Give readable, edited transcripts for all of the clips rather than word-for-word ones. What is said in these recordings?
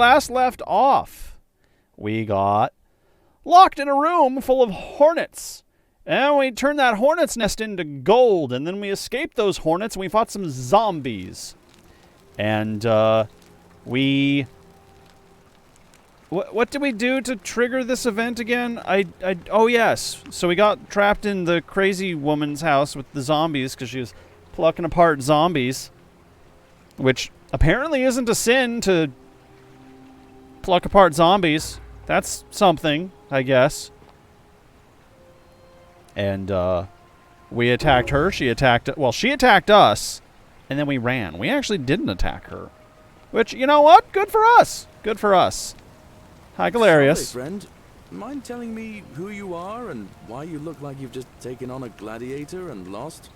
last left off, we got locked in a room full of hornets. And we turned that hornet's nest into gold. And then we escaped those hornets and we fought some zombies. And we... What did we do to trigger this event again? Oh, yes. So we got trapped in the crazy woman's house with the zombies because she was plucking apart zombies. Which apparently isn't a sin to pluck apart zombies. That's something, I guess. And we attacked her. She attacked us. And then we ran. We actually didn't attack her. Which, you know what? Good for us. Good for us. Hi, Galerius. Sorry, friend. Mind telling me who you are and why you look like you've just taken on a gladiator and lost?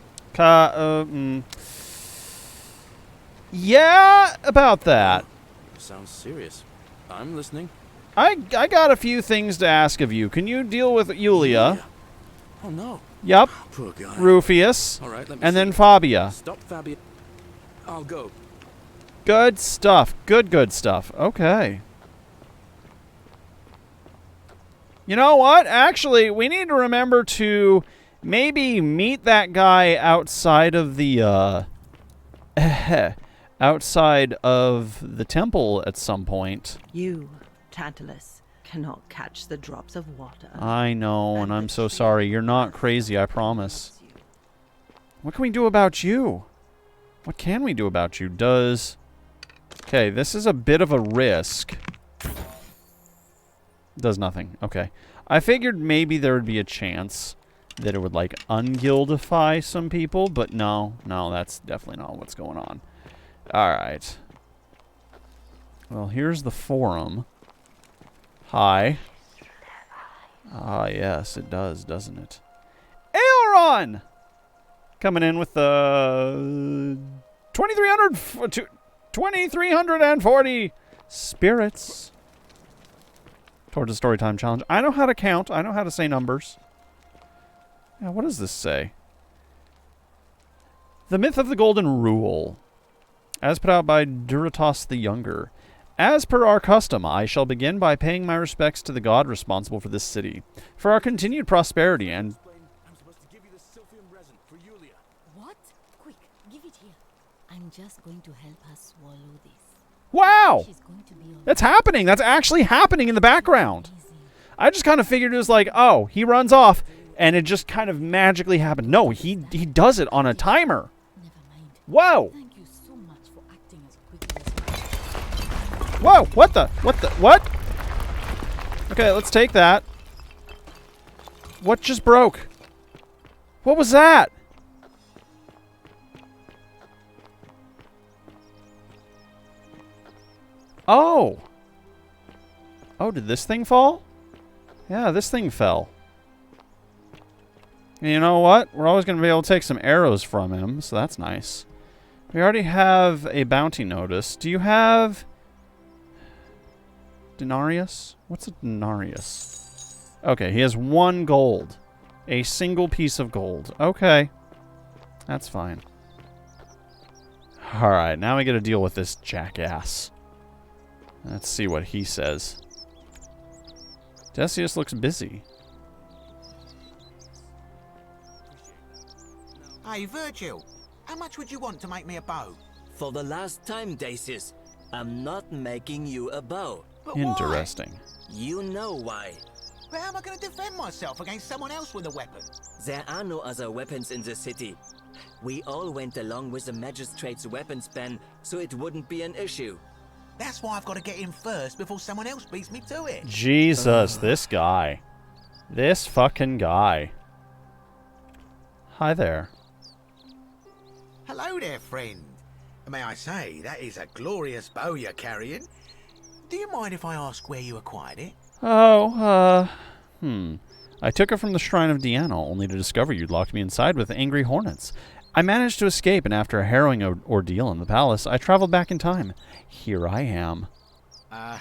Yeah, about that. Sounds serious. I'm listening. I got a few things to ask of you. Can you deal with Yulia? Oh, no. Yup. Poor guy. Rufius. All right, let me and see. then Fabia. Stop, Fabia. I'll go. Good stuff. Good stuff. Okay. You know what? Actually, we need to remember to maybe meet that guy outside of the, outside of the temple at some point. You, Tantalus, cannot catch the drops of water. I know, and I'm so sorry. You're not crazy, I promise. What can we do about you? What can we do about you? Okay, this is a bit of a risk. Does nothing. Okay. I figured maybe there would be a chance that it would, like, ungildify some people, but no. No, that's definitely not what's going on. Alright. Well, here's the forum. Hi. Ah, yes, it does, doesn't it? Aelron! Coming in with the 2,340 spirits towards the Storytime Challenge. I know how to count. I know how to say numbers. Yeah, what does this say? The Myth of the Golden Rule. As put out by Duratos the Younger. As per our custom, I shall begin by paying my respects to the god responsible for this city, for our continued prosperity and... I'm supposed to give you the Sylphium resin for Yulia. What? Quick, give it here. I'm just going to help her swallow this. Wow! She's going to be all That's happening! That's actually happening in the background! easy. I just kind of figured it was like, oh, he runs off, and it just kind of magically happened. No, he does it on a timer. Never mind. Whoa! Thank you so much for acting as quickly as possible. Whoa! What? Okay, let's take that. What just broke? What was that? Oh! Oh, did this thing fall? Yeah, this thing fell. And you know what? We're always going to be able to take some arrows from him, so that's nice. We already have a bounty notice. Do you have... denarius? What's a denarius? Okay, he has 1 gold. A single piece of gold. Okay. That's fine. Alright, now we get to deal with this jackass. Let's see what he says. Decius looks busy. Hey, Virgil, how much would you want to make me a bow? For the last time, Dacius, I'm not making you a bow. But why? Interesting. You know why. But how am I going to defend myself against someone else with a weapon? There are no other weapons in the city. We all went along with the magistrate's weapons ban, so it wouldn't be an issue. That's why I've got to get in first before someone else beats me to it. Jesus, this guy. This fucking guy. Hi there. Hello there, friend. May I say, that is a glorious bow you're carrying. Do you mind if I ask where you acquired it? Oh, I took it from the Shrine of Deanna, only to discover you'd locked me inside with angry hornets. I managed to escape, and after a harrowing ordeal in the palace, I traveled back in time. Here I am. Are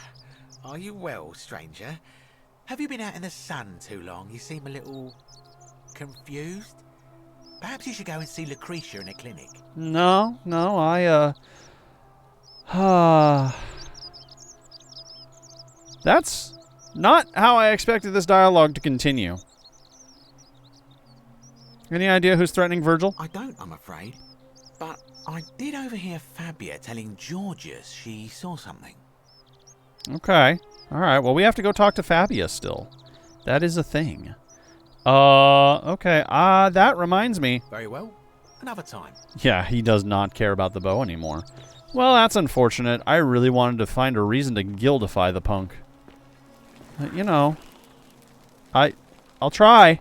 you well, stranger? Have you been out in the sun too long? You seem a little... confused? Perhaps you should go and see Lucretia in a clinic. No, That's not how I expected this dialogue to continue. Any idea who's threatening Virgil? I don't, I'm afraid. But I did overhear Fabia telling Georgius she saw something. Okay. All right. Well, we have to go talk to Fabia still. That is a thing. Okay. That reminds me. Very well. Another time. Yeah, he does not care about the bow anymore. Well, that's unfortunate. I really wanted to find a reason to gildify the punk. You know. I'll try.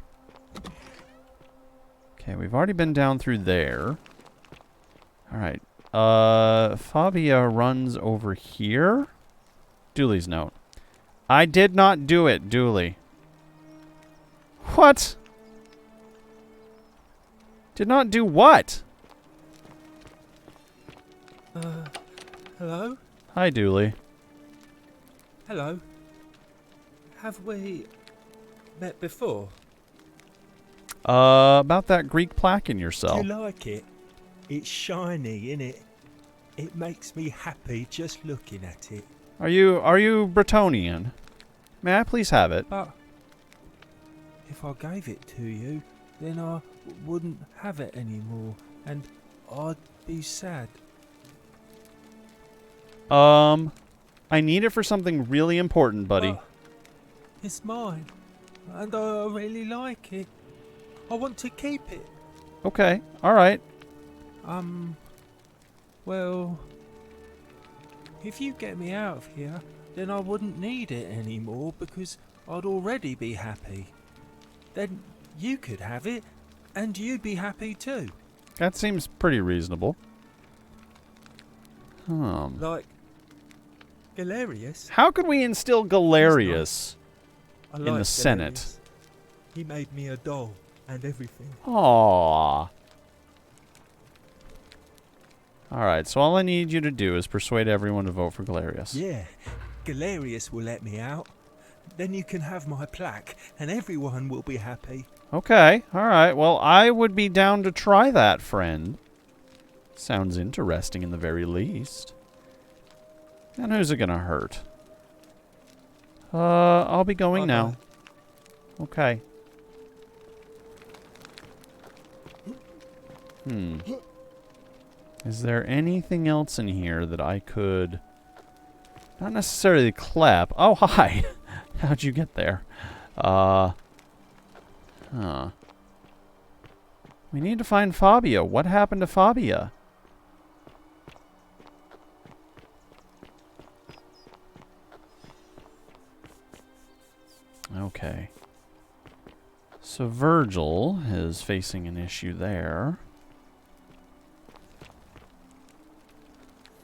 Okay, we've already been down through there. Alright. Fabia runs over here. Dooley's note. I did not do it, Dooley. What? Did not do what? Hello? Hi, Dooley. Hello. Have we met before? About that Greek plaque in your cell. Do you like it? It's shiny, innit? It makes me happy just looking at it. Are you Bretonian? May I please have it? But if I gave it to you, then I wouldn't have it anymore, and I'd be sad. I need it for something really important, buddy. But it's mine, and I really like it. I want to keep it. Okay, alright. Well, if you get me out of here, then I wouldn't need it anymore because I'd already be happy. Then you could have it, and you'd be happy too. That seems pretty reasonable. Like Galerius. How could we instill Galerius I in like the Senate? Galerius. He made me a doll and everything. Aww. Alright, so all I need you to do is persuade everyone to vote for Galerius. Yeah, Galerius will let me out. Then you can have my plaque, and everyone will be happy. Okay, alright. Well, I would be down to try that, friend. Sounds interesting in the very least. And who's it gonna hurt? I'll be going now. Okay. Is there anything else in here that I could... Not necessarily clap. Oh, hi! How'd you get there? We need to find Fabia. What happened to Fabia? Okay. So Virgil is facing an issue there.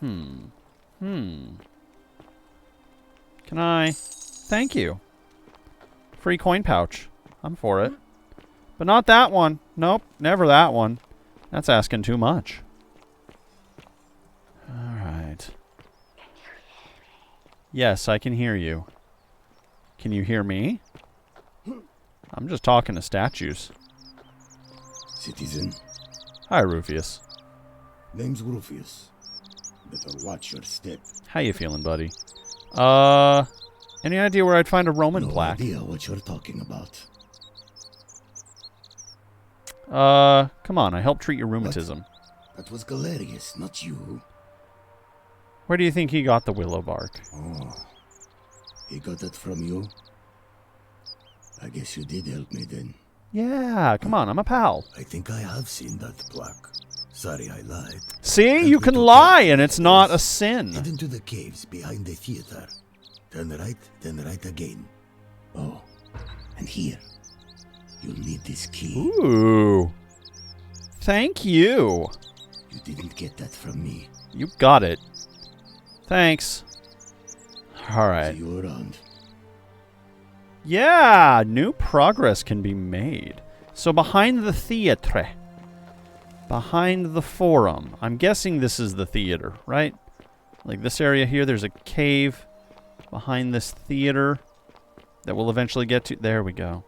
Can I... Thank you. Free coin pouch. I'm for it. But not that one. Nope, never that one. That's asking too much. Alright. Yes, I can hear you. Can you hear me? I'm just talking to statues. Citizen, Hi, Rufius. name's Rufius. Better watch your step. How you feeling, buddy? Any idea where I'd find a Roman No plaque? idea what you're talking about. Come on, I helped treat your rheumatism. That was Galerius, not you. Where do you think he got the willow bark? Oh, he got that from you? I guess you did help me then. Yeah, come on, I'm a pal. I think I have seen that plaque. Sorry I lied. See, you can lie and it's not a sin. Head into the caves behind the theater. Turn right, then right again. Oh, and here. You'll need this key. Ooh. Thank you. You didn't get that from me. You got it. Thanks. Alright. See you around. Yeah, new progress can be made. So behind the theatre. Behind the forum. I'm guessing this is the theater, right? Like this area here, there's a cave behind this theater that we'll eventually get to. There we go.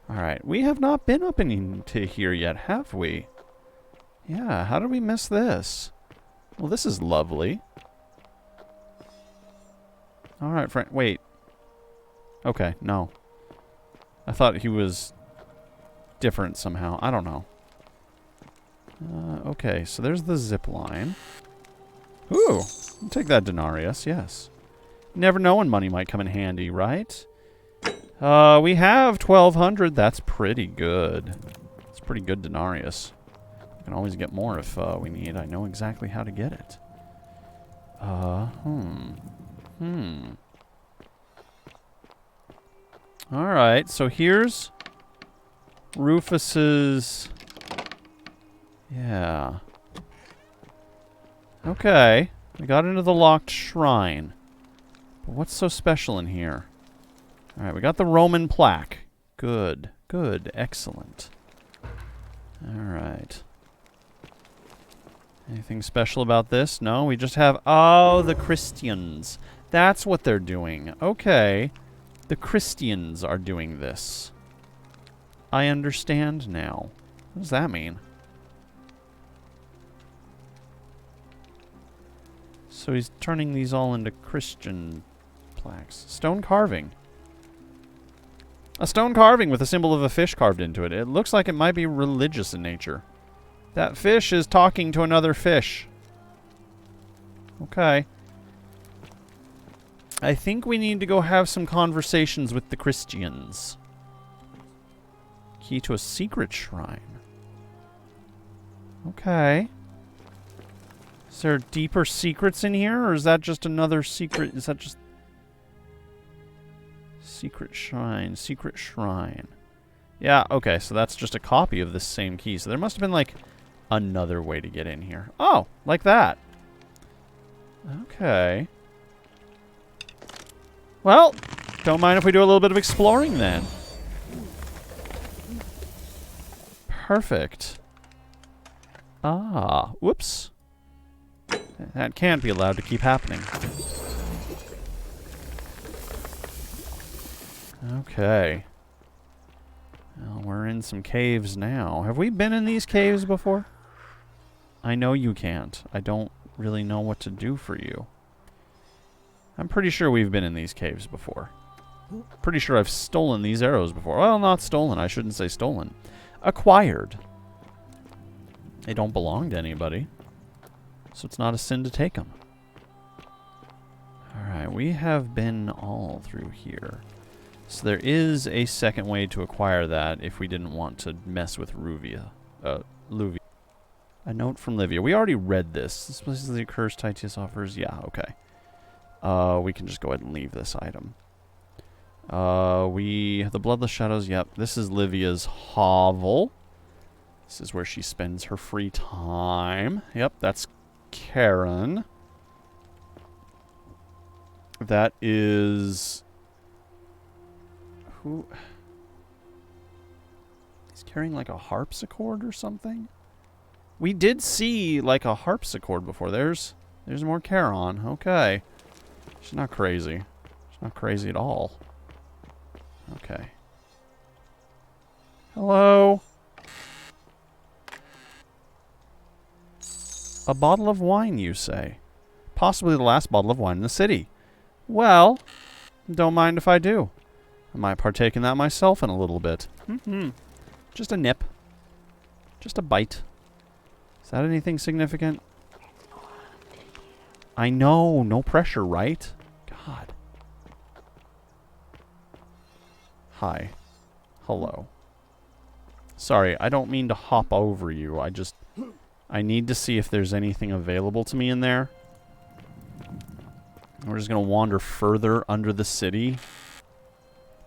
Alright, we have not been up into here yet, have we? Yeah, how did we miss this? Well, this is lovely. Alright, friend. Wait. Okay, no. I thought he was different somehow. I don't know. Okay, so there's the zip line. Ooh, I'll take that denarius, yes. You never know when money might come in handy, right? We have 1,200. That's pretty good. It's pretty good denarius. We can always get more if we need. I know exactly how to get it. Alright, so here's Rufus's... Yeah. Okay. We got into the locked shrine. But what's so special in here? Alright, we got the Roman plaque. Good. Good. Excellent. Alright. Anything special about this? No, we just have... Oh, the Christians. That's what they're doing. Okay. The Christians are doing this. I understand now. What does that mean? So he's turning these all into Christian plaques. Stone carving. A stone carving with a symbol of a fish carved into it. It looks like it might be religious in nature. That fish is talking to another fish. Okay. I think we need to go have some conversations with the Christians. Key to a secret shrine. Okay. Is there deeper secrets in here, or is that just another secret? Is that just... Secret shrine, secret shrine. Yeah, okay, so that's just a copy of this same key. So there must have been, like, another way to get in here. Oh, like that. Okay. Well, don't mind if we do a little bit of exploring then. Perfect. Ah, whoops. That can't be allowed to keep happening. Okay. Well, we're in some caves now. Have we been in these caves before? I know you can't. I don't really know what to do for you. I'm pretty sure we've been in these caves before. Pretty sure I've stolen these arrows before. Well, not stolen. I shouldn't say stolen. Acquired. They don't belong to anybody. So it's not a sin to take them. Alright, we have been all through here. So there is a second way to acquire that if we didn't want to mess with Luvia. A note from Livia. We already read this. This place is the curse Titius offers. Yeah, okay. We can just go ahead and leave this item. The Bloodless Shadows, yep. This is Livia's hovel. This is where she spends her free time. Yep, that's Karen. That is... Who? He's carrying like a harpsichord or something? We did see like a harpsichord before. There's more Charon. Okay. She's not crazy. She's not crazy at all. Okay. Hello? A bottle of wine, you say? Possibly the last bottle of wine in the city. Well, don't mind if I do. I might partake in that myself in a little bit. Just a nip. Just a bite. Is that anything significant? I know, no pressure, right? God. Hi. Hello. Sorry, I don't mean to hop over you. I need to see if there's anything available to me in there. We're just going to wander further under the city.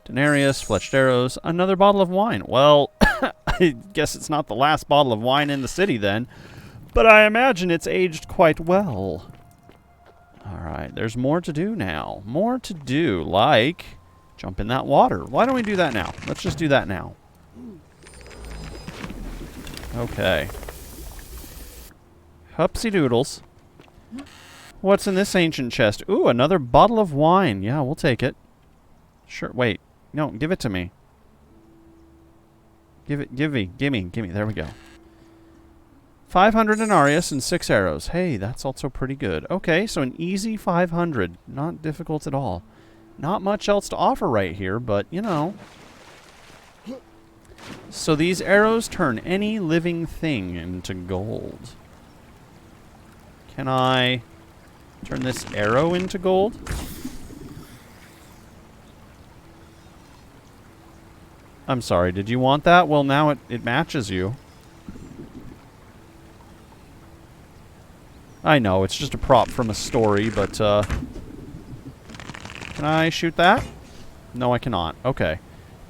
Denarius, fletched arrows, another bottle of wine. Well, I guess it's not the last bottle of wine in the city then, but I imagine it's aged quite well. Alright, there's more to do now. More to do, like jump in that water. Why don't we do that now? Let's just do that now. Okay. Hupsy doodles. What's in this ancient chest? Ooh, another bottle of wine. Yeah, we'll take it. Sure, wait. No, give it to me. Gimme. There we go. 500 denarius and 6 arrows. Hey, that's also pretty good. Okay, so an easy 500. Not difficult at all. Not much else to offer right here, but, you know. So these arrows turn any living thing into gold. Can I turn this arrow into gold? I'm sorry, did you want that? Well, now it matches you. I know, it's just a prop from a story, but, can I shoot that? No, I cannot. Okay.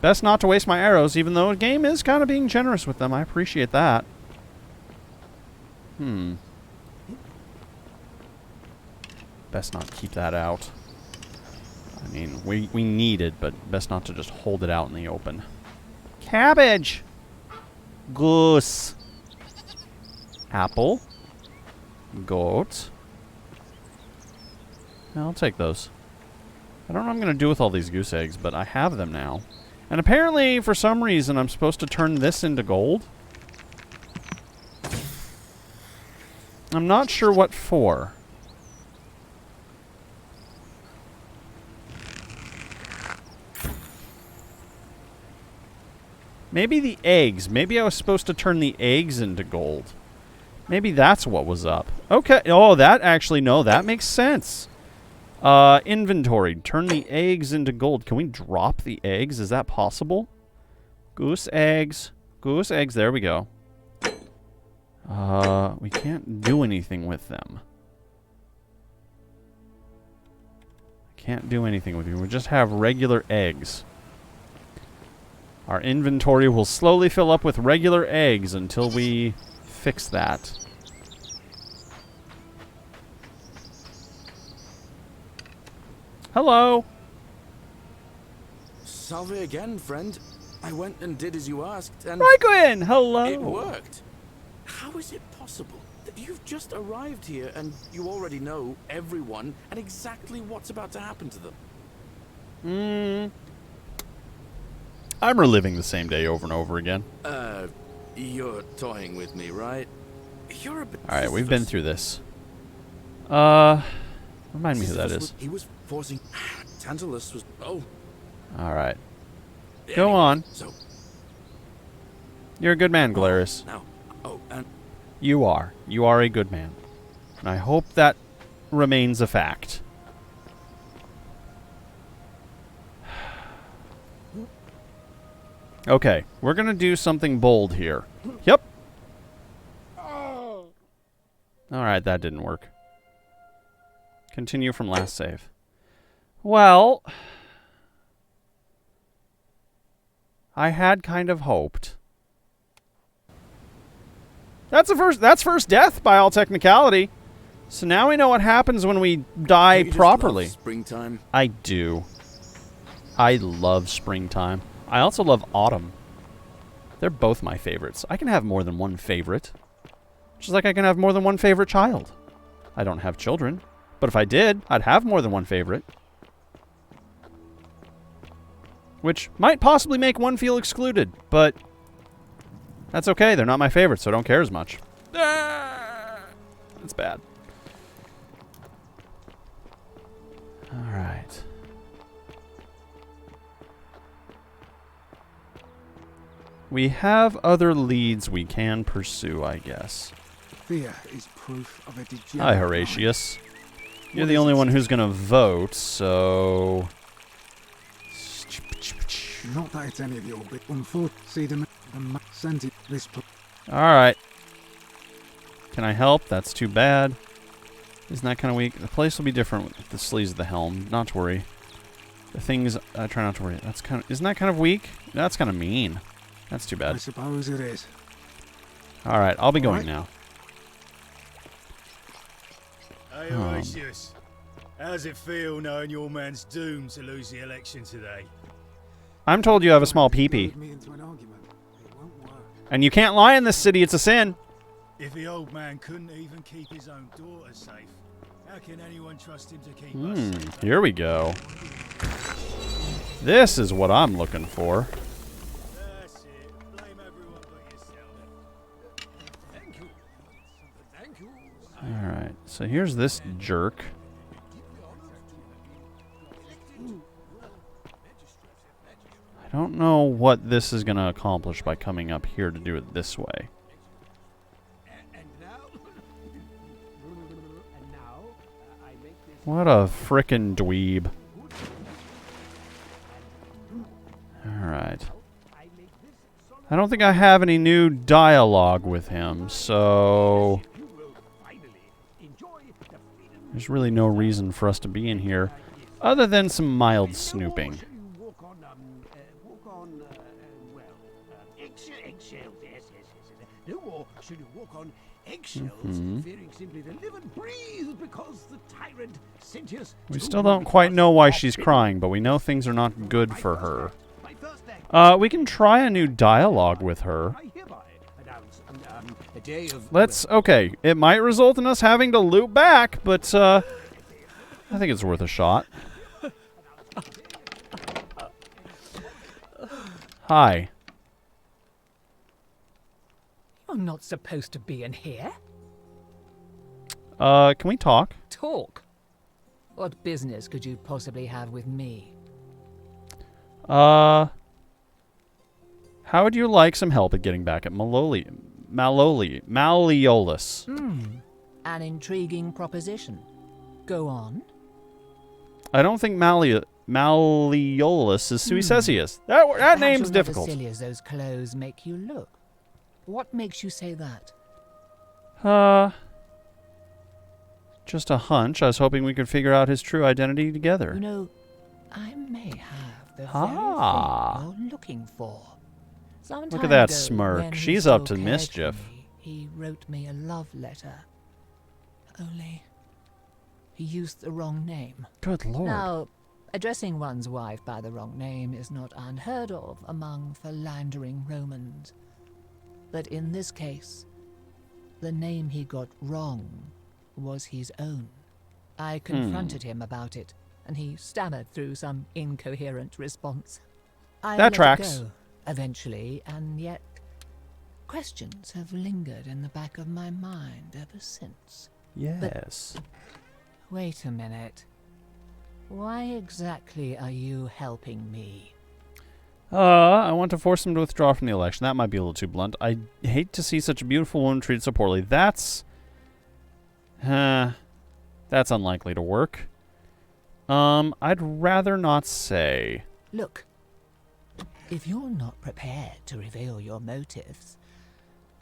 Best not to waste my arrows, even though the game is kind of being generous with them. I appreciate that. Best not keep that out. I mean, we need it, but best not to just hold it out in the open. Cabbage! Goose. Apple. Goat. I'll take those. I don't know what I'm going to do with all these goose eggs, but I have them now. And apparently, for some reason, I'm supposed to turn this into gold. I'm not sure what for. Maybe the eggs. Maybe I was supposed to turn the eggs into gold. Maybe that's what was up. Okay. Oh, that actually, no, that makes sense. Inventory. Turn the eggs into gold. Can we drop the eggs? Is that possible? Goose eggs. Goose eggs. There we go. We can't do anything with them. Can't do anything with you. We just have regular eggs. Our inventory will slowly fill up with regular eggs until we fix that. Hello. Salve again, friend. I went and did as you asked, and Raikkonen, hello. it worked. How is it possible that you've just arrived here and you already know everyone and exactly what's about to happen to them? I'm reliving the same day over and over again. You're toying with me, right? You're a bit. Alright, we've been through this. Remind me who that is. He was forcing. Tantalus was. Oh. Alright. Go on. So. You're a good man, Glarus. Now. Oh, and. You are. You are a good man. And I hope that remains a fact. Okay, we're gonna do something bold here. Yep. Alright, that didn't work. Continue from last save. Well, I had kind of hoped. That's first death by all technicality. So now we know what happens when we die You just properly. love springtime. I do. I love springtime. I also love autumn. They're both my favorites. I can have more than one favorite. Just like I can have more than one favorite child. I don't have children. But if I did, I'd have more than one favorite. Which might possibly make one feel excluded, but that's okay. They're not my favorites, so I don't care as much. That's bad. Alright. We have other leads we can pursue, I guess. Fear is proof of a degenerate Hi, Horatius. You're the only one who's gonna vote, so... mind. Not that it's any of your bit. Unfortunately, see them and sent it this. Alright. Can I help? That's too bad. Isn't that kind of weak? The place will be different with the sleeves of the helm. Not to worry. The things... I try not to worry. That's kind of... Isn't that kind of weak? That's kind of mean. That's too I bad. suppose it is. Alright, I'll be going now. Hey, Horatius. How's it feel knowing your man's doomed to lose the election today? I'm told you have a small peepee. Lured me into an argument. It won't work. And you can't lie in this city, it's a sin. If the old man couldn't even keep his own daughter safe, how can anyone trust him to keep us safe? Here we go. This is what I'm looking for. That's it. Blame everyone but yourself. Thank you. Thank you. Alright, so here's this jerk. I don't know what this is going to accomplish by coming up here to do it this way. What a frickin' dweeb. Alright. I don't think I have any new dialogue with him, so... there's really no reason for us to be in here, other than some mild snooping. We still don't quite know why she's crying, but we know things are not good for her. We can try a new dialogue with her. Let's... okay, it might result in us having to loop back, but I think it's worth a shot. Hi. You're not supposed to be in here. Can we talk? Talk? What business could you possibly have with me? How would you like some help at getting back at Malleolus? An intriguing proposition. Go on. I don't think Malleolus is who he says he is. That name's difficult. As silly as those clothes make you look. What makes you say that? Just a hunch. I was hoping we could figure out his true identity together. You know, I may have the very thing you're looking for. Some Look time at that ago, smirk. when She's he up so to cared mischief. for me, he wrote me a love letter. Only he used the wrong name. Good lord. Now, addressing one's wife by the wrong name is not unheard of among philandering Romans. But in this case, the name he got wrong was his own. I confronted him about it, and he stammered through some incoherent response. I That let tracks. it go eventually, and yet questions have lingered in the back of my mind ever since. Yes. But wait a minute. Why exactly are you helping me? I want to force him to withdraw from the election. That might be a little too blunt. I hate to see such a beautiful woman treated so poorly. That's unlikely to work. I'd rather not say. Look, if you're not prepared to reveal your motives,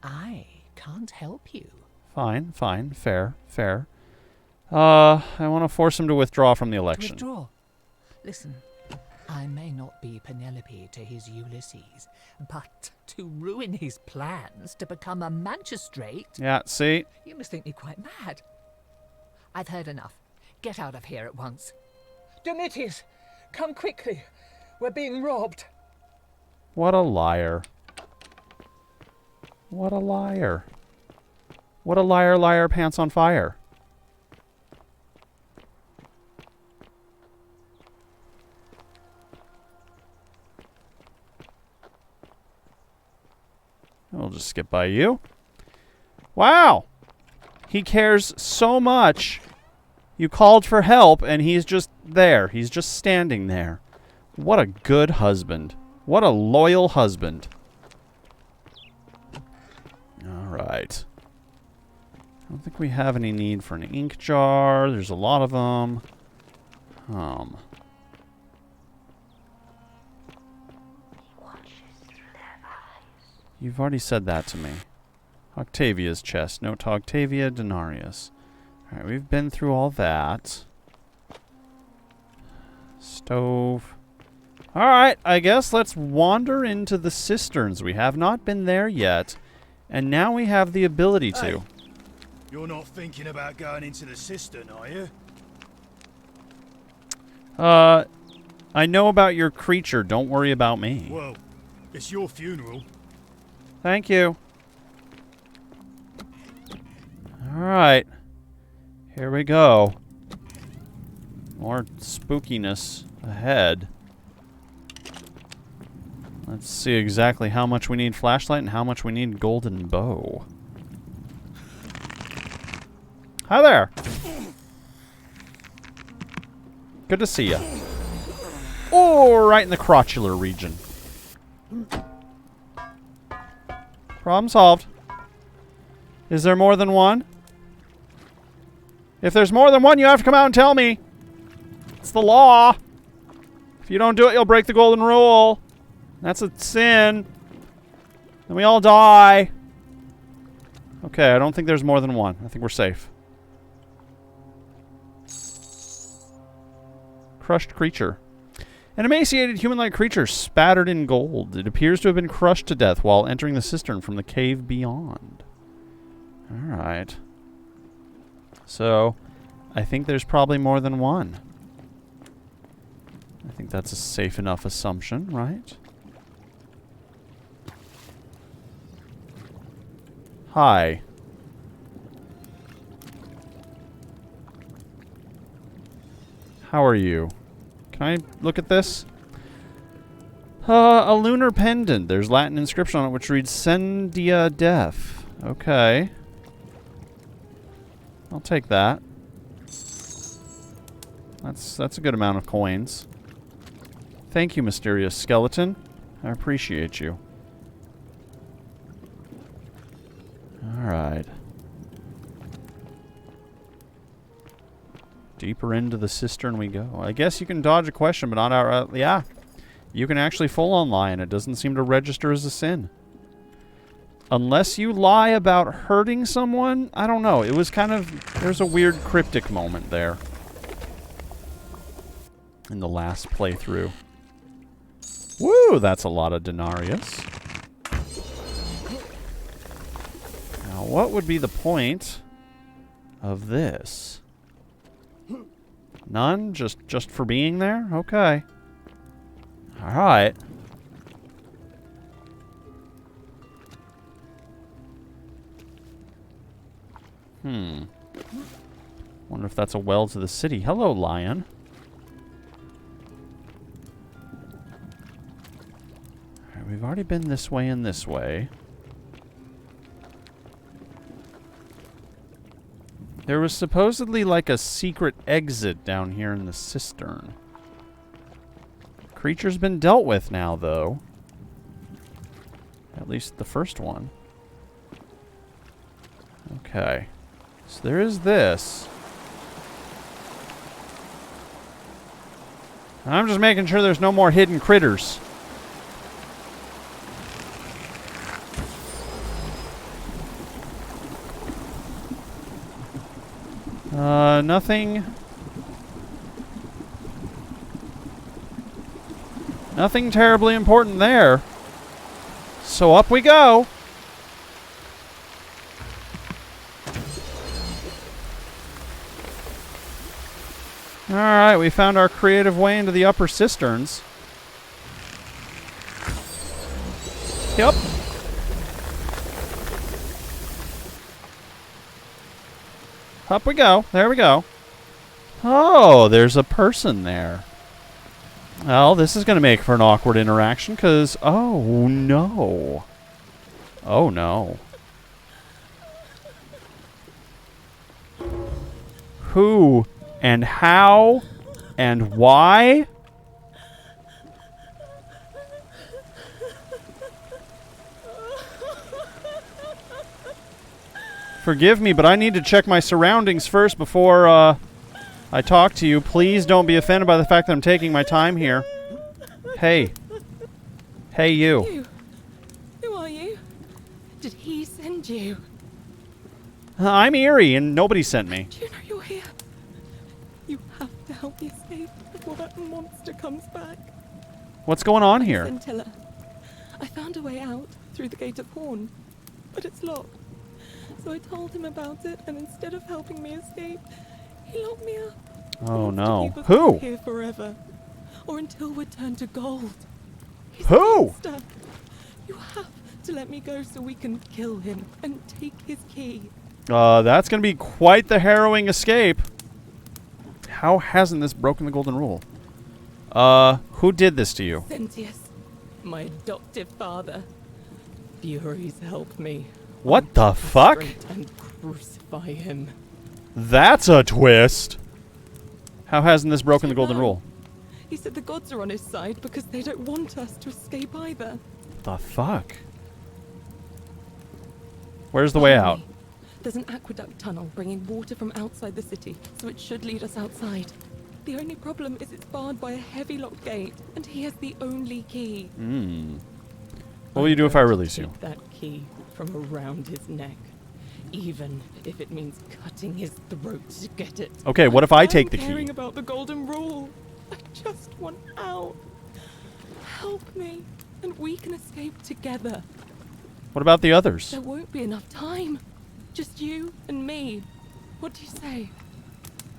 I can't help you. Fine, fine, fair. I want to force him to withdraw from the election. Withdraw. Listen, I may not be Penelope to his Ulysses, but to ruin his plans to become a magistrate... Yeah, see? You must think me quite mad. I've heard enough. Get out of here at once. Domitius, come quickly. We're being robbed. What a liar. What a liar. What a liar, liar, pants on fire. We'll just skip by you. Wow! He cares so much. You called for help, and he's just there. He's just standing there. What a good husband. What a loyal husband. Alright. I don't think we have any need for an ink jar. There's a lot of them. You've already said that to me. Octavia's chest. Note to Octavia Denarius. Alright, we've been through all that. Stove. Alright, I guess let's wander into the cisterns. We have not been there yet. And now we have the ability to. Hey, you're not thinking about going into the cistern, are you? I know about your creature. Don't worry about me. Well, it's your funeral. Thank you. Alright. Here we go. More spookiness ahead. Let's see exactly how much we need flashlight and how much we need golden bow. Hi there. Good to see you. Oh, right in the crotchular region. Problem solved. Is there more than one? If there's more than one, you have to come out and tell me. It's the law. If you don't do it, you'll break the golden rule. That's a sin. Then we all die. Okay, I don't think there's more than one. I think we're safe. Crushed creature. An emaciated human-like creature spattered in gold. It appears to have been crushed to death while entering the cistern from the cave beyond. Alright. So, I think there's probably more than one. I think that's a safe enough assumption, right? Hi. How are you? Can I look at this? A lunar pendant. There's Latin inscription on it which reads Sendia Def. Okay. I'll take that. That's a good amount of coins. Thank you, mysterious skeleton. I appreciate you. Alright. Deeper into the cistern we go. I guess you can dodge a question, but not outright. Yeah. You can actually full-on lie, and it doesn't seem to register as a sin. Unless you lie about hurting someone? I don't know. It was kind of... There's a weird cryptic moment there. In the last playthrough. Woo! That's a lot of denarius. Now, what would be the point of this? None? Just for being there? Okay. Alright. Wonder if that's a well to the city. Hello, lion. Alright, we've already been this way and this way. There was supposedly like a secret exit down here in the cistern. Creature's been dealt with now, though. At least the first one. Okay. So there is this. I'm just making sure there's no more hidden critters. Nothing. Nothing terribly important there. So up we go. Alright, we found our creative way into the upper cisterns. Yep. Up we go. There we go. Oh, there's a person there. Well, this is going to make for an awkward interaction, because... Oh, no. Oh, no. Who and how and why? Forgive me, but I need to check my surroundings first before I talk to you. Please don't be offended by the fact that I'm taking my time here. Hey. Hey, you. Who are you? Did he send you? I'm Eerie, and nobody sent me. Do you know you're here? You have to help me escape before that monster comes back. What's going on here? Scintilla. I found a way out through the Gate of Horn, but it's locked. So I told him about it, and instead of helping me escape, he locked me up. Oh no. Keep us Who? here forever, or until we're turned to gold. He's Who? monster. You have to let me go so we can kill him and take his key. That's gonna be quite the harrowing escape. How hasn't this broken the golden rule? Who did this to you? Sentius, my adoptive father. Furies helped me. What the fuck? And crucify him. That's a twist. How hasn't this broken the golden rule? He said the gods are on his side because they don't want us to escape either. The fuck? Where's the way Follow out? me. There's an aqueduct tunnel bringing water from outside the city, so it should lead us outside. The only problem is it's barred by a heavy locked gate, and he has the only key. What will you do if I release you? Take that key from around his neck, even if it means cutting his throat to get it. Okay, what if I take the key? Caring about the golden rule. I just want out. Help me, and we can escape together. What about the others? There won't be enough time. Just you and me. What do you say?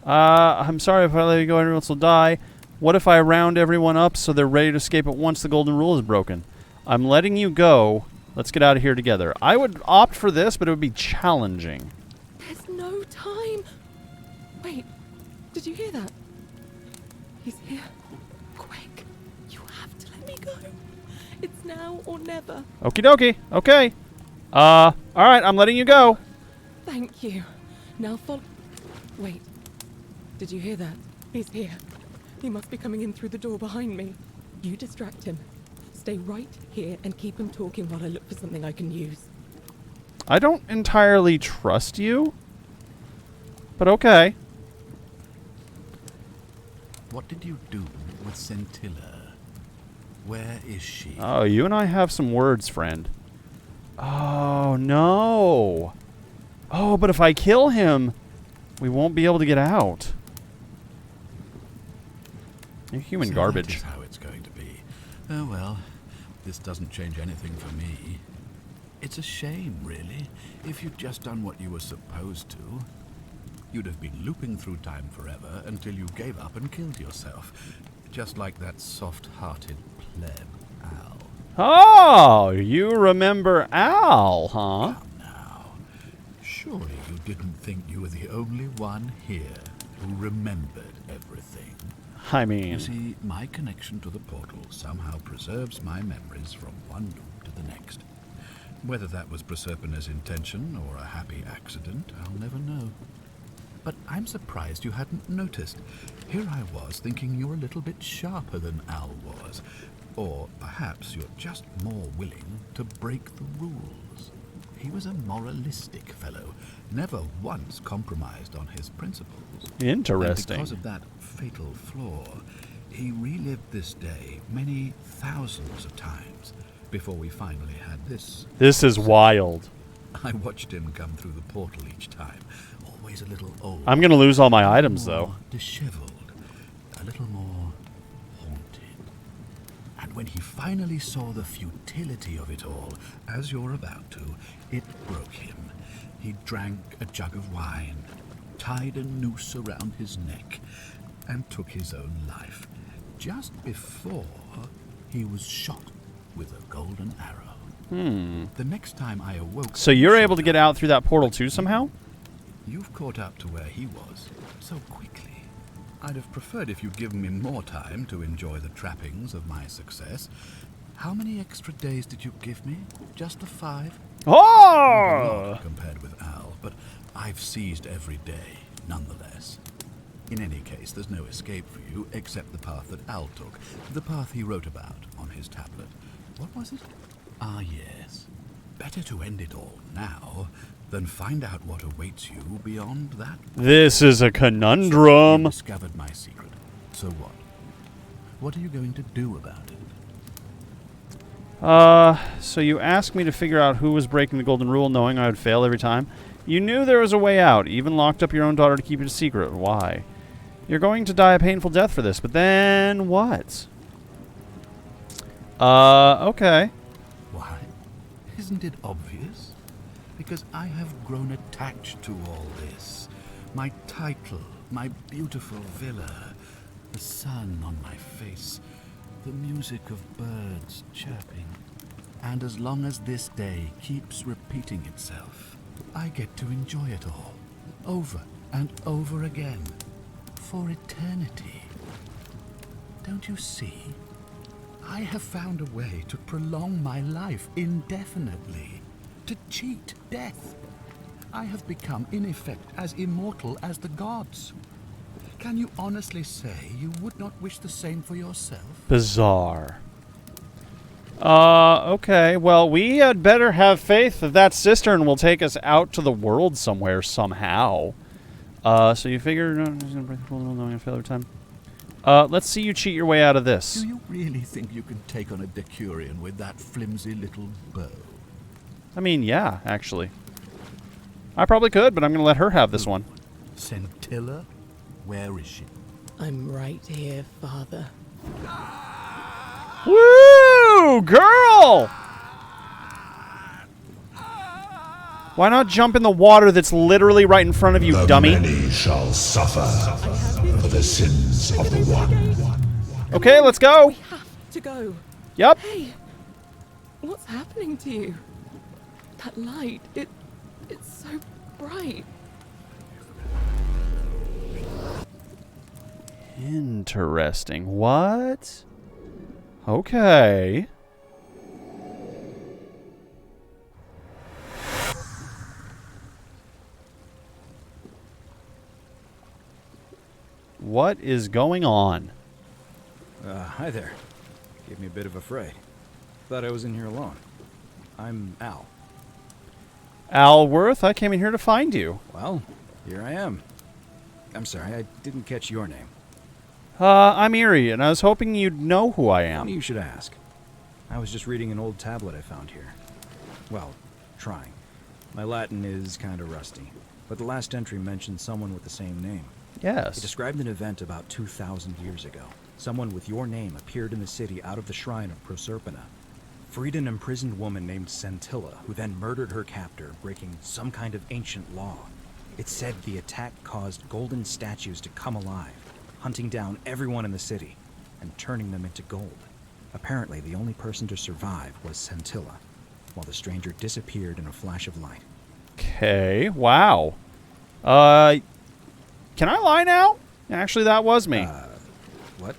I'm sorry if I let you go, everyone else will die. What if I round everyone up so they're ready to escape at once the golden rule is broken? I'm letting you go. Let's get out of here together. I would opt for this, but it would be challenging. There's no time. Wait, did you hear that? He's here. Quick, you have to let me go. It's now or never. Okie dokie. Okay. Alright, I'm letting you go. Thank you. Now follow. Wait, did you hear that? He's here. He must be coming in through the door behind me. You distract him. Stay right here and keep him talking while I look for something I can use. I don't entirely trust you, but okay. What did you do with Scintilla? Where is she? Oh, you and I have some words, friend. Oh, no. Oh, but if I kill him, we won't be able to get out. You're human So garbage. That is how it's going to be. Oh well, this doesn't change anything for me. It's a shame, really. If you'd just done what you were supposed to, you'd have been looping through time forever until you gave up and killed yourself. Just like that soft-hearted pleb, Al. Oh, you remember Al, huh? Come now. Surely you didn't think you were the only one here who remembered everything. I mean... You see, my connection to the portal somehow preserves my memories from one loop to the next. Whether that was Proserpina's intention or a happy accident, I'll never know. But I'm surprised you hadn't noticed. Here I was thinking you were a little bit sharper than Al was. Or perhaps you're just more willing to break the rules. He was a moralistic fellow, never once compromised on his principles. Interesting. And because of that fatal flaw, he relived this day many thousands of times before we finally had this. This is wild. I watched him come through the portal each time, always a little old. I'm going to lose all my items, though. Disheveled, a little more haunted. And when he finally saw the futility of it all, as you're about to, it broke him. He drank a jug of wine, tied a noose around his neck, and took his own life, just before he was shot with a golden arrow. The next time I awoke... So you're able to get out through that portal too somehow? You've caught up to where he was so quickly. I'd have preferred if you'd given me more time to enjoy the trappings of my success. How many extra days did you give me? Just the 5? Oh! Not compared with Al, but I've seized every day, nonetheless. In any case, there's no escape for you except the path that Al took, the path he wrote about on his tablet. What was it? Ah, yes. Better to end it all now than find out what awaits you beyond that. This is a conundrum. You discovered my secret. So what? What are you going to do about it? So you asked me to figure out who was breaking the golden rule, knowing I would fail every time. You knew there was a way out, even locked up your own daughter to keep it a secret. Why? You're going to die a painful death for this, but then what? Okay. Why? Isn't it obvious? Because I have grown attached to all this. My title, my beautiful villa, the sun on my face, the music of birds chirping. And as long as this day keeps repeating itself, I get to enjoy it all, over and over again, for eternity. Don't you see? I have found a way to prolong my life indefinitely, to cheat death. I have become, in effect, as immortal as the gods. Can you honestly say you would not wish the same for yourself? Bizarre. Okay. Well, we had better have faith that that cistern will take us out to the world somewhere somehow. So you figure he's gonna break the rule, knowing I fail every time. Let's see you cheat your way out of this. Do you really think you can take on a Decurion with that flimsy little bow? I mean, yeah, actually. I probably could, but I'm gonna let her have this one. Scintilla? Where is she? I'm right here, Father. Woo! Girl! Why not jump in the water that's literally right in front of you, dummy? Many shall suffer for the sins of the one. Okay, let's go. We have to go. Yep. Hey, what's happening to you? That light, it's so bright. Interesting. What? Okay. What is going on? Hi there. Gave me a bit of a fright. Thought I was in here alone. I'm Al. Al Worth, I came in here to find you. Well, here I am. I'm sorry, I didn't catch your name. I'm Erie, and I was hoping you'd know who I am. Funny you should ask. I was just reading an old tablet I found here. Well, trying. My Latin is kinda rusty, but the last entry mentioned someone with the same name. Yes. It described an event about 2,000 years ago. Someone with your name appeared in the city out of the shrine of Proserpina. Freed an imprisoned woman named Scintilla, who then murdered her captor, breaking some kind of ancient law. It said the attack caused golden statues to come alive, hunting down everyone in the city and turning them into gold. Apparently, the only person to survive was Scintilla, while the stranger disappeared in a flash of light. Okay, wow. Can I lie now? Actually, that was me. What?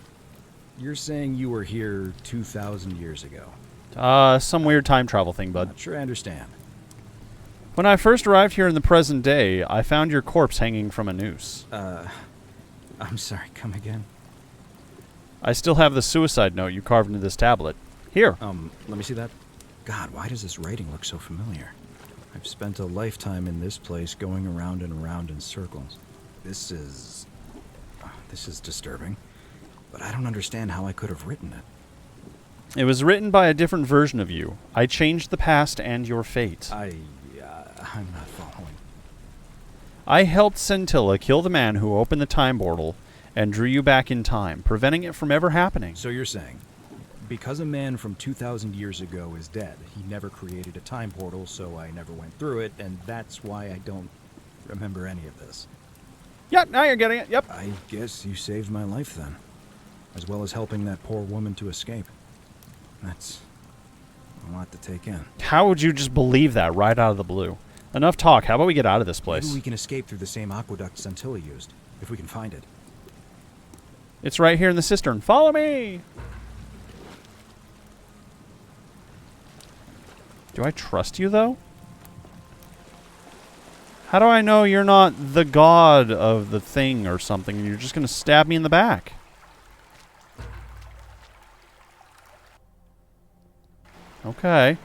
You're saying you were here 2,000 years ago? Some weird time travel thing, bud. Not sure I understand. When I first arrived here in the present day, I found your corpse hanging from a noose. I'm sorry, come again? I still have the suicide note you carved into this tablet. Here. Let me see that. God, why does this writing look so familiar? I've spent a lifetime in this place going around and around in circles. This is disturbing, but I don't understand how I could have written it. It was written by a different version of you. I changed the past and your fate. I'm not following. I helped Scintilla kill the man who opened the time portal and drew you back in time, preventing it from ever happening. So you're saying, because a man from 2,000 years ago is dead, he never created a time portal, so I never went through it, and that's why I don't remember any of this. Yep, now you're getting it. Yep. I guess you saved my life then, as well as helping that poor woman to escape. That's a lot to take in. How would you just believe that right out of the blue? Enough talk. How about we get out of this place? Maybe we can escape through the same aqueduct Scintilla used, if we can find it. It's right here in the cistern. Follow me! Do I trust you, though? How do I know you're not the god of the thing or something and you're just going to stab me in the back? Okay.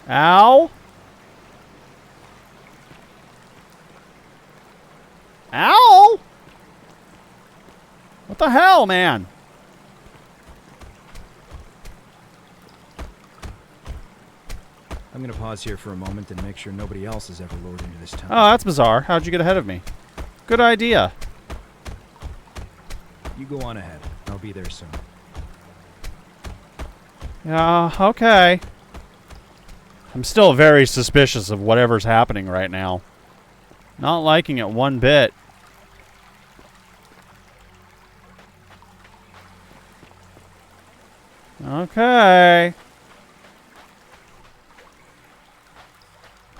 Ow? Ow? What the hell, man? I'm gonna pause here for a moment and make sure nobody else has ever lured into this town. Oh, that's bizarre. How'd you get ahead of me? Good idea. You go on ahead. I'll be there soon. Yeah, okay. I'm still very suspicious of whatever's happening right now. Not liking it one bit. Okay.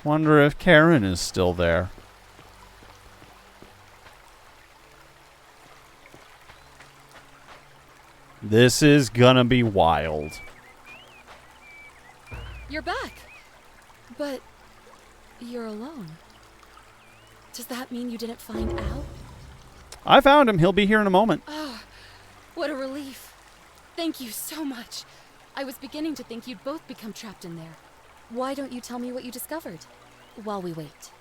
Wonder if Karen is still there. This is gonna be wild. You're back. But you're alone. Does that mean you didn't find Al? I found him. He'll be here in a moment. Oh, what a relief. Thank you so much. I was beginning to think you'd both become trapped in there. Why don't you tell me what you discovered while we wait?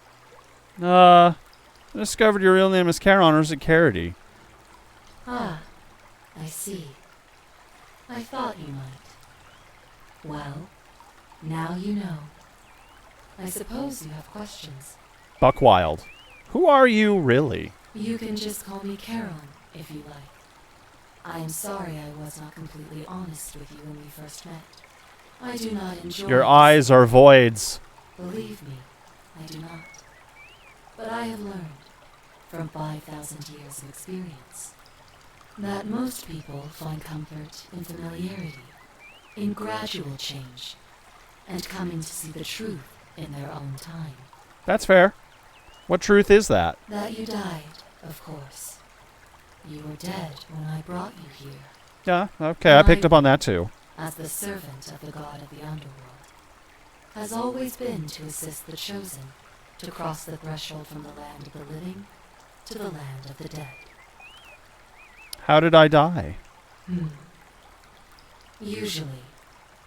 I discovered your real name is Charon, or is it Carity? Ah, I see. I thought you might. Well, now you know. I suppose you have questions. Buckwild. Who are you, really? You can just call me Charon, if you like. I am sorry I was not completely honest with you when we first met. I do not enjoy Your eyes are voids. Believe me, I do not. But I have learned, from 5,000 years of experience, that most people find comfort in familiarity, in gradual change, and coming to see the truth in their own time. That's fair. What truth is that? That you died, of course. You were dead when I brought you here. Yeah, okay, I picked up on that too. As the servant of the god of the underworld, has always been to assist the chosen to cross the threshold from the land of the living to the land of the dead. How did I die? Usually,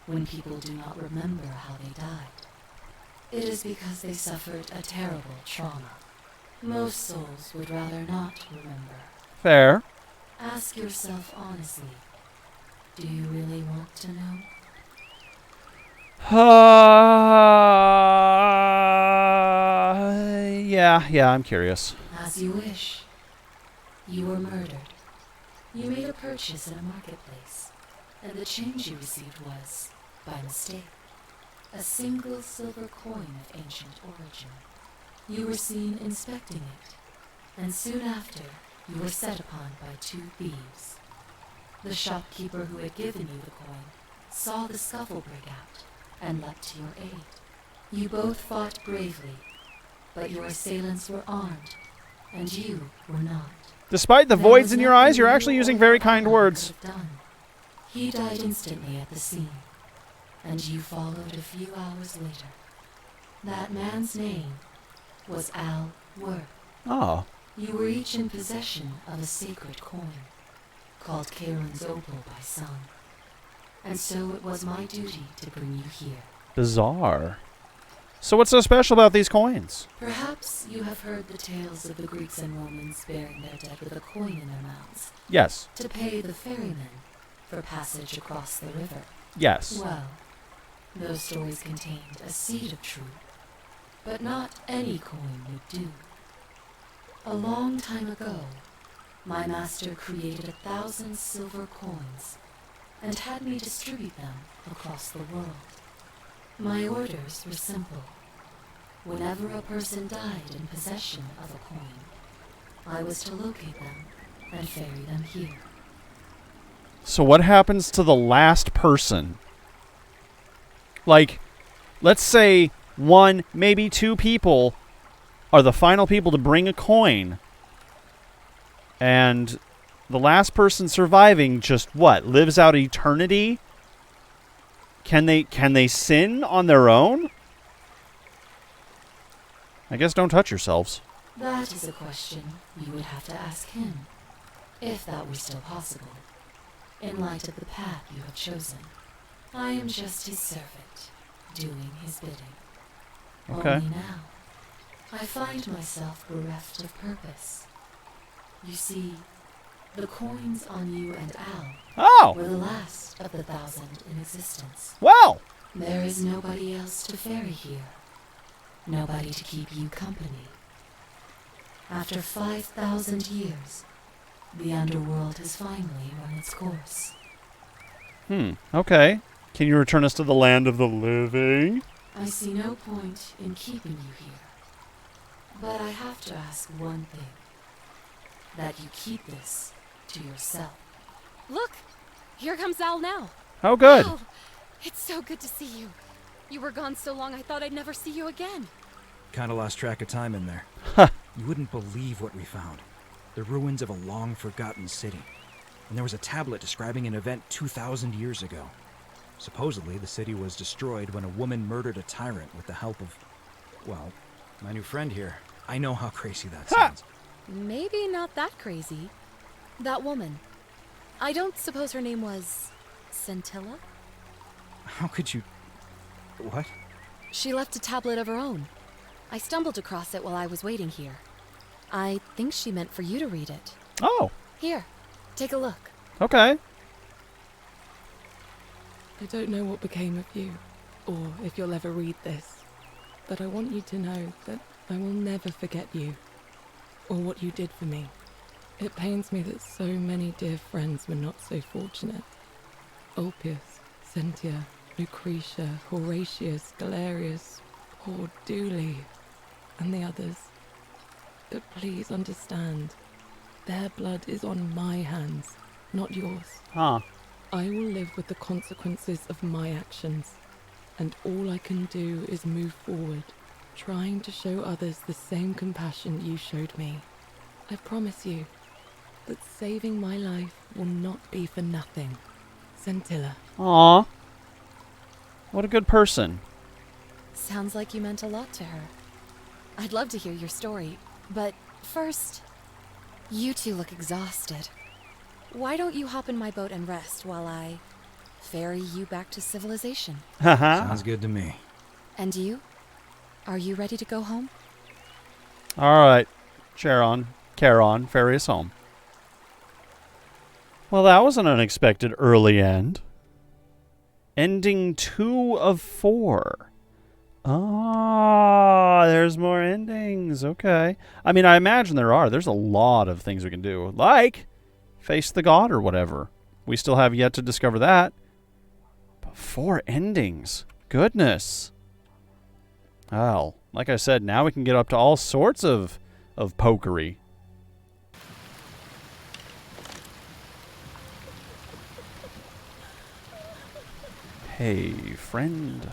when people do not remember how they died, it is because they suffered a terrible trauma. Most souls would rather not remember. Fair. Ask yourself honestly, do you really want to know? Yeah, I'm curious. As you wish. You were murdered. You made a purchase in a marketplace, and the change you received was, by mistake, a single silver coin of ancient origin. You were seen inspecting it, and soon after, you were set upon by 2 thieves. The shopkeeper who had given you the coin saw the scuffle break out and leapt to your aid. You both fought bravely, but your assailants were armed, and you were not. Despite the voids in your eyes, you're actually using very kind words. He died instantly at the scene, and you followed a few hours later. That man's name was Al Worth. Oh. You were each in possession of a sacred coin, called Charon's Opal by some. And so it was my duty to bring you here. Bizarre. So what's so special about these coins? Perhaps you have heard the tales of the Greeks and Romans burying their dead with a coin in their mouths. Yes. To pay the ferrymen for passage across the river. Yes. Well, those stories contained a seed of truth, but not any coin would do. A long time ago, my master created 1,000 silver coins and had me distribute them across the world. My orders were simple. Whenever a person died in possession of a coin, I was to locate them and ferry them here. So what happens to the last person? Like, let's say 1, maybe 2 people are the final people to bring a coin. And the last person surviving just what? Lives out eternity? Can they sin on their own? I guess don't touch yourselves. That is a question you would have to ask him, if that were still possible, in light of the path you have chosen. I am just his servant, doing his bidding. Okay. Only now, I find myself bereft of purpose. You see, the coins on you and Al were the last of the 1,000 in existence. Well! There is nobody else to ferry here. Nobody to keep you company. After 5,000 years, the underworld has finally run its course. Okay. Can you return us to the land of the living? I see no point in keeping you here. But I have to ask one thing. That you keep this to yourself. Look! Here comes Al now. Oh, good. Al, it's so good to see you. You were gone so long I thought I'd never see you again. Kinda lost track of time in there. You wouldn't believe what we found. The ruins of a long-forgotten city. And there was a tablet describing an event 2,000 years ago. Supposedly, the city was destroyed when a woman murdered a tyrant with the help of, well, my new friend here. I know how crazy that sounds. maybe not that crazy. That woman. I don't suppose her name was Scintilla? How could you... What? She left a tablet of her own. I stumbled across it while I was waiting here. I think she meant for you to read it. Oh. Here, take a look. Okay. I don't know what became of you, or if you'll ever read this, but I want you to know that I will never forget you, or what you did for me. It pains me that so many dear friends were not so fortunate. Ulpius, Sentia, Lucretia, Horatius, Galerius, poor Dooley, and the others. But please understand, their blood is on my hands, not yours. Huh. I will live with the consequences of my actions, and all I can do is move forward, trying to show others the same compassion you showed me. I promise you that saving my life will not be for nothing. Scintilla. Aw. What a good person. Sounds like you meant a lot to her. I'd love to hear your story, but first, you two look exhausted. Why don't you hop in my boat and rest while I ferry you back to civilization? Sounds good to me. And you? Are you ready to go home? All right. Charon, ferry us home. Well, that was an unexpected early end. Ending 2 of 4. Ah, there's more endings. Okay. I mean, I imagine there are. There's a lot of things we can do. Like face the god or whatever. We still have yet to discover that. But 4 endings. Goodness. Well, like I said, now we can get up to all sorts of pokery. Hey, friend.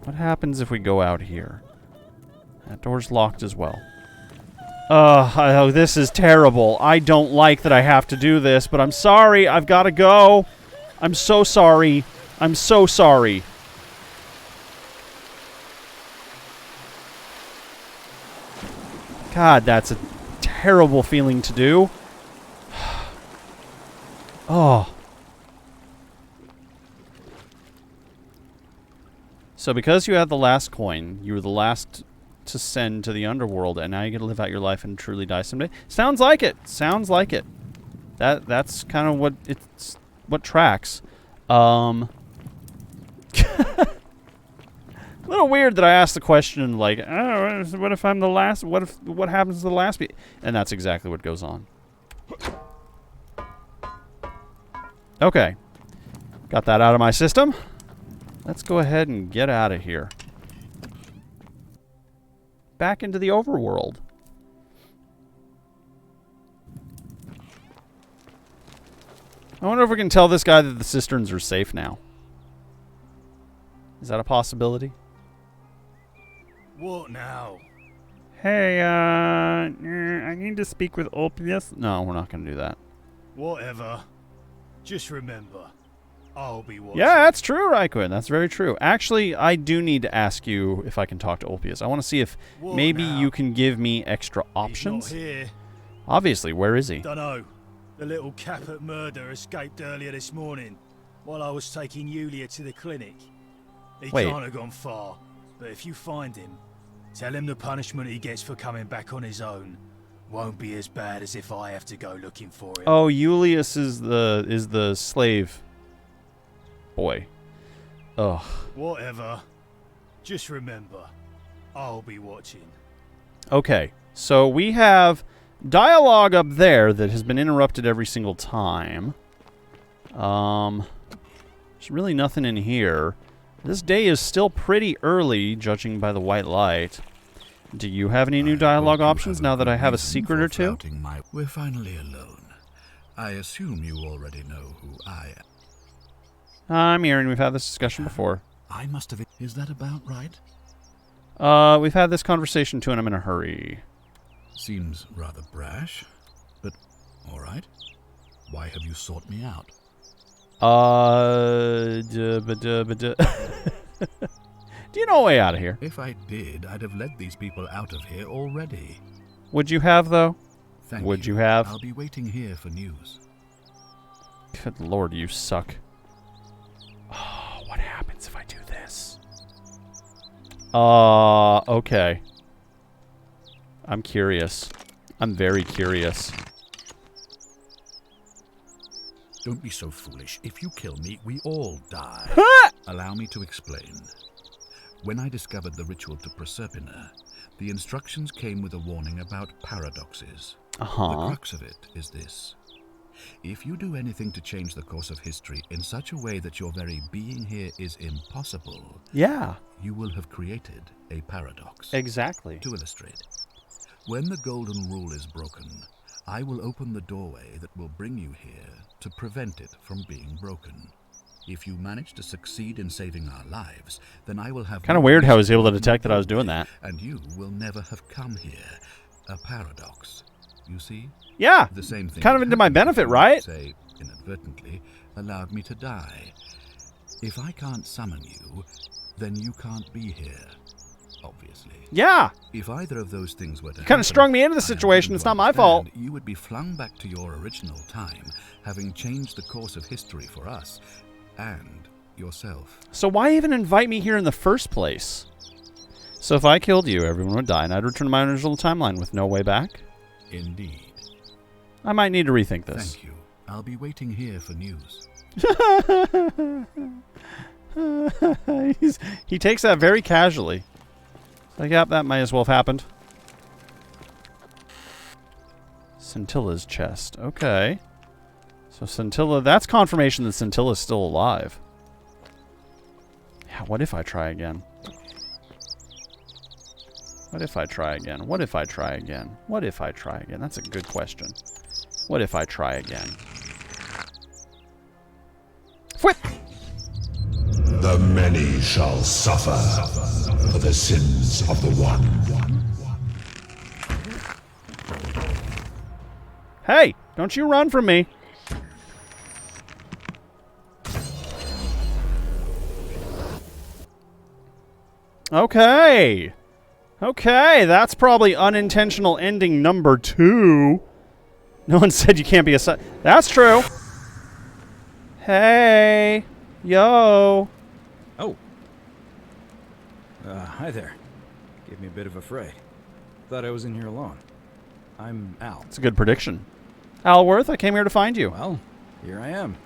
What happens if we go out here? That door's locked as well. Oh, this is terrible. I don't like that I have to do this, but I'm sorry. I've got to go. I'm so sorry. I'm so sorry. God, that's a terrible feeling to do. Oh. So because you had the last coin, you were the last to send to the underworld, and now you get to live out your life and truly die someday. Sounds like it. Sounds like it. That's kind of what tracks. A little weird that I asked the question like, oh, what if I'm the last? What happens to the last? And that's exactly what goes on. Okay, got that out of my system. Let's go ahead and get out of here. Back into the overworld. I wonder if we can tell this guy that the cisterns are safe now. Is that a possibility? What now? Hey, I need to speak with Ulpius. No, we're not going to do that. Whatever. Just remember, I'll be watching. Yeah, that's true, Raikkonen. That's very true. Actually, I do need to ask you if I can talk to Ulpius. I want to see if maybe you can give me extra options. He's not here. Obviously, where is he? Dunno. The little Caput murder escaped earlier this morning while I was taking Yulia to the clinic. He can't have gone far, but if you find him, tell him the punishment he gets for coming back on his own won't be as bad as if I have to go looking for him. Oh, Julius is the slave boy. Ugh. Whatever. Just remember, I'll be watching. Okay, so we have dialogue up there that has been interrupted every single time. There's really nothing in here. This day is still pretty early, judging by the white light. Do you have any new dialogue options now that I have a secret or two? We're finally alone. I assume you already know who I am. I'm Aaron. We've had this discussion before. I must have... Is that about right? We've had this conversation too, and I'm in a hurry. Seems rather brash, but all right. Why have you sought me out? Do you know a way out of here? If I did, I'd have led these people out of here already. Would you have, though? Would you have? I'll be waiting here for news. Good lord, you suck. Oh, what happens if I do this? Okay. I'm curious. I'm very curious. Don't be so foolish. If you kill me, we all die. Allow me to explain. When I discovered the ritual to Proserpina, the instructions came with a warning about paradoxes. The crux of it is this. If you do anything to change the course of history in such a way that your very being here is impossible, you will have created a paradox. Exactly. To illustrate, when the golden rule is broken, I will open the doorway that will bring you here to prevent it from being broken. If you manage to succeed in saving our lives, then I will have... Kind of weird how I was able to detect that I was doing that. And you will never have come here. A paradox. You see? Yeah. The same thing. Kind of into my benefit, right? Say, inadvertently, allowed me to die. If I can't summon you, then you can't be here. Obviously. Yeah. If either of those things were to You kind of strung me into the situation. It's not my fault. You would be flung back to your original time, having changed the course of history for us and yourself. So why even invite me here in the first place? So if I killed you, everyone would die, and I'd return to my original timeline with no way back? Indeed. I might need to rethink this. Thank you. I'll be waiting here for news. He takes that very casually. Like, yep, that might as well have happened. Scintilla's chest. Okay. So Scintilla, that's confirmation that Scintilla's still alive. Yeah, what if I try again? What if I try again? What if I try again? What if I try again? That's a good question. What if I try again? Whip! The many shall suffer for the sins of the one. Hey, don't you run from me. Okay. Okay, that's probably unintentional ending number 2. No one said you can't be a son. That's true. Hey. Yo. Oh. Hi there. Gave me a bit of a fright. Thought I was in here alone. I'm Al. It's a good prediction. Alworth, I came here to find you. Well, here I am.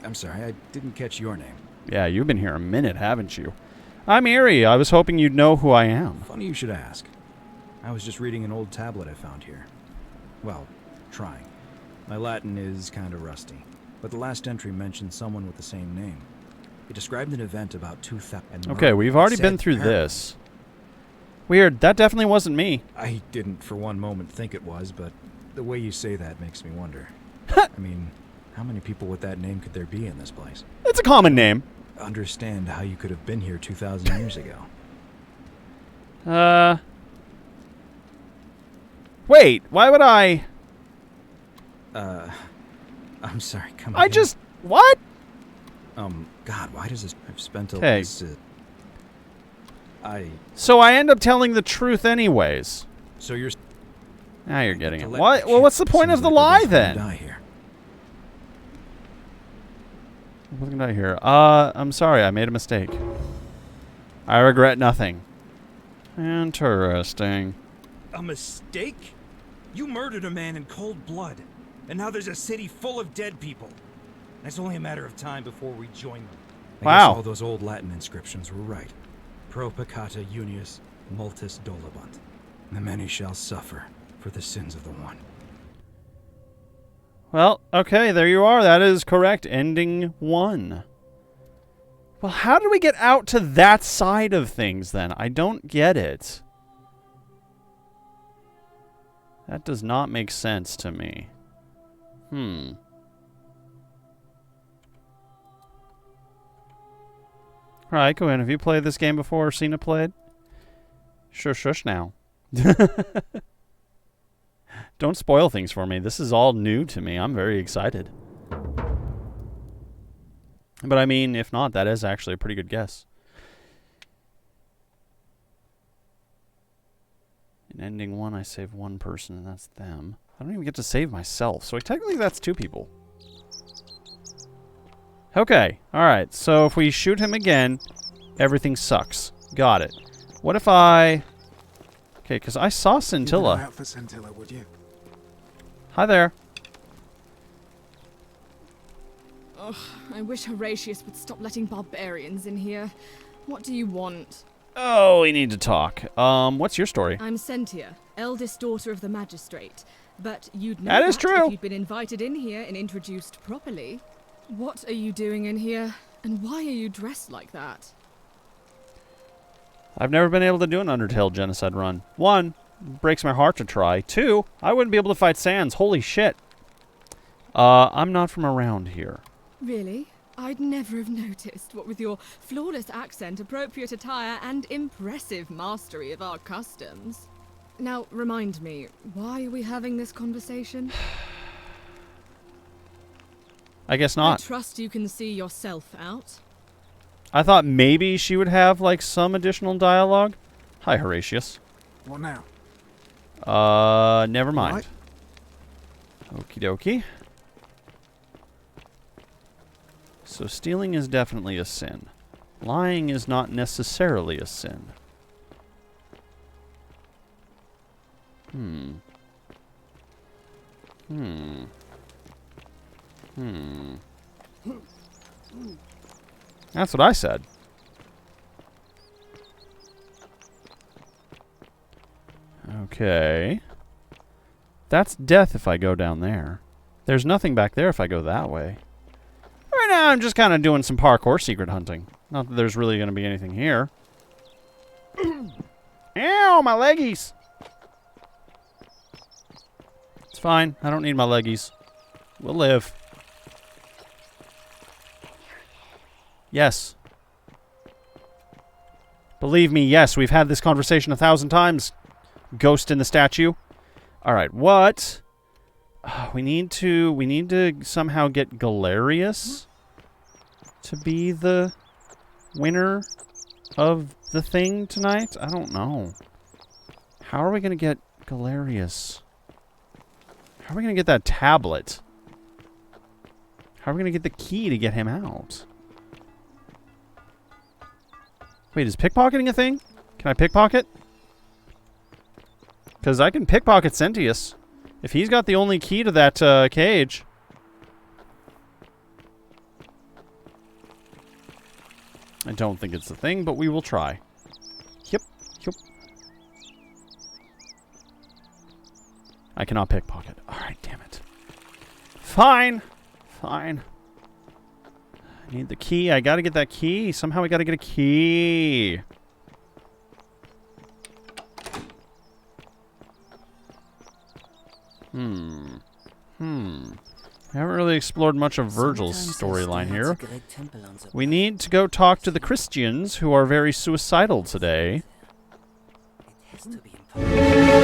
I'm sorry, I didn't catch your name. Yeah, you've been here a minute, haven't you? I'm Erie. I was hoping you'd know who I am. Funny you should ask. I was just reading an old tablet I found here. Well, trying. My Latin is kind of rusty, but the last entry mentioned someone with the same name. It described an event about 2000. Okay, we've already been through this. Weird. That definitely wasn't me. I didn't for one moment think it was, but the way you say that makes me wonder. I mean, how many people with that name could there be in this place? It's a common name. Understand how you could have been here 2,000 years ago. Wait, why would I... I'm sorry, come on. What? God, why does this... I've spent a... Hey. I... So I end up telling the truth anyways. So you're... Now you're getting it. What? Well, what's the point of the lie then? Die here. What's gonna die here? I'm sorry, I made a mistake. I regret nothing. Interesting. A mistake? You murdered a man in cold blood, and now there's a city full of dead people. It's only a matter of time before we join them. I Wow. guess all those old Latin inscriptions were right. Pro peccata unius multis dolabunt. The many shall suffer for the sins of the one. Well, okay, there you are. That is correct. Ending 1. Well, how did we get out to that side of things then? I don't get it. That does not make sense to me. Alright, go ahead. Have you played this game before or seen it played? Shush now. Don't spoil things for me. This is all new to me. I'm very excited. But I mean, if not, that is actually a pretty good guess. In ending one, I save one person, and that's them. I don't even get to save myself, so technically that's 2 people. Okay, alright, so if we shoot him again, everything sucks. Got it. What if I... Okay, because I saw Scintilla. Keep an eye out for Scintilla, would you? Hi there. Ugh, I wish Horatius would stop letting barbarians in here. What do you want? Oh, we need to talk. What's your story? I'm Sentia, eldest daughter of the magistrate. But you'd know That is true. if you'd been invited in here and introduced properly. What are you doing in here? And why are you dressed like that? I've never been able to do an Undertale genocide run. 1, breaks my heart to try. 2, I wouldn't be able to fight Sans. Holy shit. I'm not from around here. Really? I'd never have noticed, what with your flawless accent, appropriate attire, and impressive mastery of our customs. Now, remind me, why are we having this conversation? I guess not. I trust you can see yourself out. I thought maybe she would have, like, some additional dialogue. Hi, Horatius. What now? Never mind. Okie dokie. So stealing is definitely a sin. Lying is not necessarily a sin. That's what I said. Okay. That's death if I go down there. There's nothing back there if I go that way. Right now, I'm just kind of doing some parkour secret hunting. Not that there's really going to be anything here. Ow, my leggies! It's fine. I don't need my leggies. We'll live. Yes. Believe me, yes. We've had this conversation 1,000 times. Ghost in the statue. Alright, what? We need to somehow get Galerius to be the winner of the thing tonight? I don't know. How are we going to get Galerius? How are we going to get that tablet? How are we going to get the key to get him out? Wait, is pickpocketing a thing? Can I pickpocket? Because I can pickpocket Sentius. If he's got the only key to that cage. I don't think it's a thing, but we will try. Yep. Yep. I cannot pickpocket. Alright, damn it. Fine. Fine. I need the key. I gotta get that key. Somehow I gotta get a key. I haven't really explored much of Virgil's storyline here. We need to go talk to the Christians who are very suicidal today. It has to be impossible.